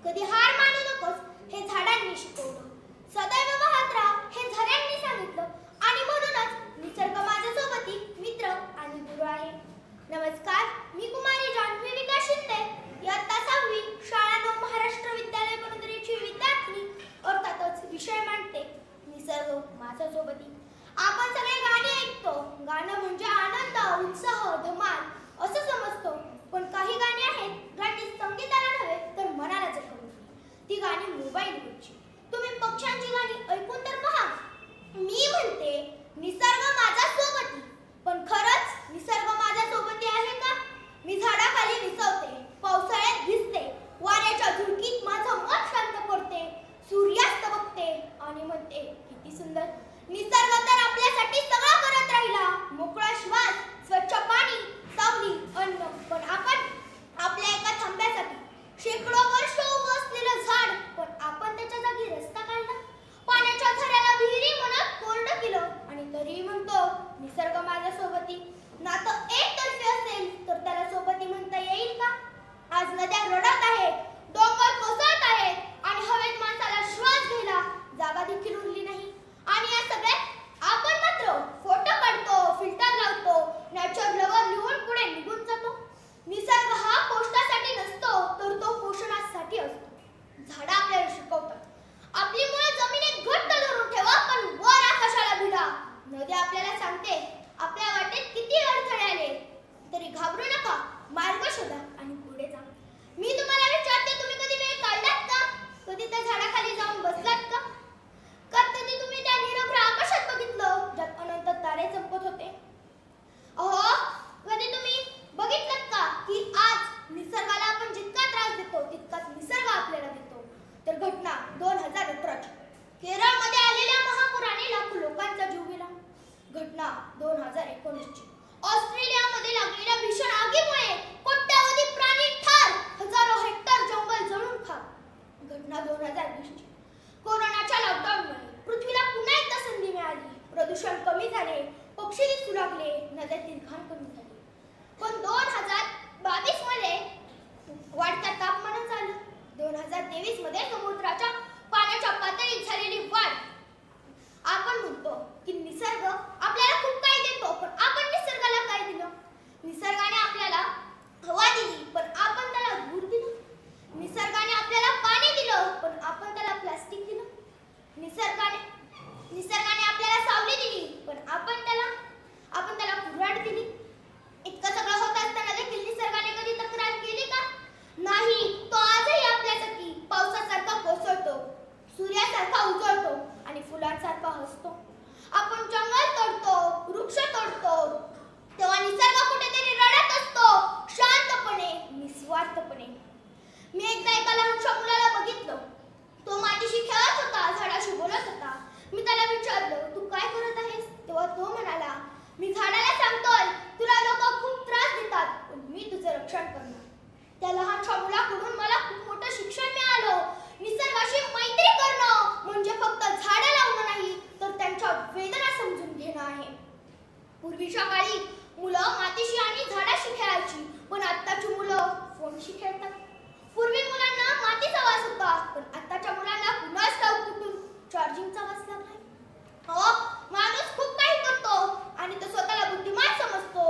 कधी हार मानू नकोस हे झाडांनी शिकवलं. सदैव वाहत राहा हे झऱ्यांनी सांगितलं. आणि म्हणूनच निसर्ग माझ्या सोबती मित्र आणि गुरु आहे. नमस्कार, मी कुमारी जान्हवी विकास शिंदे, इयत्ता 6वी, शाळा 9 महाराष्ट्र विद्यालय पुणेरीची विद्यार्थी. अर्थातच विषय मांडते निसर्ग माझ्या सोबती. आपण सगळे गाणी ऐकतो. गाणं म्हणजे आनंद, उत्साह, धमाल असं समजतो. पण काही गाणी आहेत ज्यांनी संगीताला नव्हे तर मनाला जखमली. ती गाणी मोबाईलवरची. तुम्ही पक्ष्यांची गाणी ऐकून तर पहा. मी म्हणते निसर्ग माझ्या सोबती, पण खरंच निसर्ग माझ्या सोबती आहे का? मी झाडाखाली विसवते, पावसाळ्यात भिजते, वाऱ्याच्या झुळकीत माझं मन शांत करते, सूर्यास्त बघते आणि म्हणते किती सुंदर. निसर्ग तर आपल्यासाठी सगळं करत राहिला. मोकळा श्वास, स्वच्छ पाणी, सावली, अन्न. पण आपण आपल्या एका थांब्यासाठी शेकडो वर्ष उभं असलेलं झाड, पण आपण त्याच्या जागी रस्ता काढला. पाण्याच्या झऱ्याला विहिरी म्हणत कोरडं केलं आणि तरीही म्हणतो निसर्ग माझ्या सोबती. नातं एकतर्फी असेल तर त्याला सोबती म्हणता येईल का? आज नद्या रडत आहेत, डोंगर कोसळत आहेत आणि हवेत माणसाला श्वास घ्यायला जागा देखील उरली नाही. आणि या सगळ्यात आपण मात्र फोटो काढतो, फिल्टर लावतो, नॅचर लवर लिहून पुढे निघून जातो. निसर्ग हा पोषणासाठी नसतो तर तो पोषणासाठी असतो. झाडं आपल्याला शिकवतात आपली मुळे जमिनीत घट्ट धरून ठेवा, पण वर आकाशाला भिडा. नदी आपल्याला सांगते आपल्या वाटेत किती अडथळे आले तरी घाबरू नका, मार्ग शोधा आणि पुढे जा. मी तुम्हाला विचारते, तुम्ही कधी वेळ काढलात का? कधी त्या झाडाखाली जाऊन बसलात का? कधी तुम्ही त्या निरभ्र आकाशात बघितलं ज्यात अनंत तारे चमकत होते? अहो, कधी तुम्ही बघितलं का की आज निसर्गाला आपण जितका त्रास देतो तितकाच निसर्ग आपल्याला देतो? तर घटना 2018ची केरळमध्ये आलेल्या महापुराने लाखो लोकांचा जीव गेला. घटना 2019ची ऑस्ट्रेलियामध्ये लागलेल्या भीषण आगीमुळे कोट्यावधी प्राणी ठार, हजारो हेक्टर जंगल जळून खाक. घटना 2020ची कोरोनाच्या लॉकडाऊनमुळे पृथ्वीला पुन्हा एकदा संधी मिळाली. प्रदूषण कमी झाले, पक्षी दिसू लागले, नद्यातील घाण कमी झाली. पण 2022 मध्ये वाढत्या तापमानात झालं. 2023 मध्ये समुद्राच्या पाण्याच्या पातळीत झालेली वाढ. आपण म्हणतो की निसर्ग आपल्याला खूप काही देतो, पण आपण निसर्गाला काय दिलं? निसर्गाने आपल्याला हवा दिली, पण आपण त्याला धूर दिलं. निसर्गाने आपल्याला पाणी दिलं, पण आपण त्याला प्लास्टिक दिलं. निसर्गाने आपल्याला सावली दिली, पण आपण त्याला कुऱ्हाड दिली. इतकं सगळं होत असताना देखील निसर्गाने कधी तक्रार केली का? नाही. तो आजही आपल्यासाठी पावसासारखा कोसळतो, सूर्यासारखा उजळतो आणि फुलांसारखा हसतो. आपण जंगल तोडतो, वृक्ष तोडतो, तेव्हा निसर्ग कुठेतरी रडत असतो, शांतपणे, निस्वार्थपणे. मी एकदा एका लहानशा मुलाला बघितलं. तो मातीशी खेळत होता, झाडाशी बोलत होता. मी त्याला विचारलं, तू काय करत आहेस? तेव्हा तो म्हणाला, मी झाडाला सांगतोय तुला लोक खूप त्रास देतात, पण मी तुझं रक्षण करणार. त्या लहानशा मुलाकडून मला खूप मोठं शिक्षण मिळालं. निसर्गाशी मैत्री करणं म्हणजे फक्त झाडं लावणं नाही, तर त्यांच्या वेदना समजून घेणं आहे. पूर्वीच्या काळी मुलं मातीशी आणि झाडाशी खेळायची, पण आत्ताची मुलं फोनशी खेळतात. पूर्वी मुलांना मातीचा वास होता, पण आत्ताच्या मुलांना कुणाच ठाऊक कुठून चार्जिंगचा वास लागलाय. हो, माणूस खूप काही करतो आणि तो स्वतःला बुद्धिमान समजतो,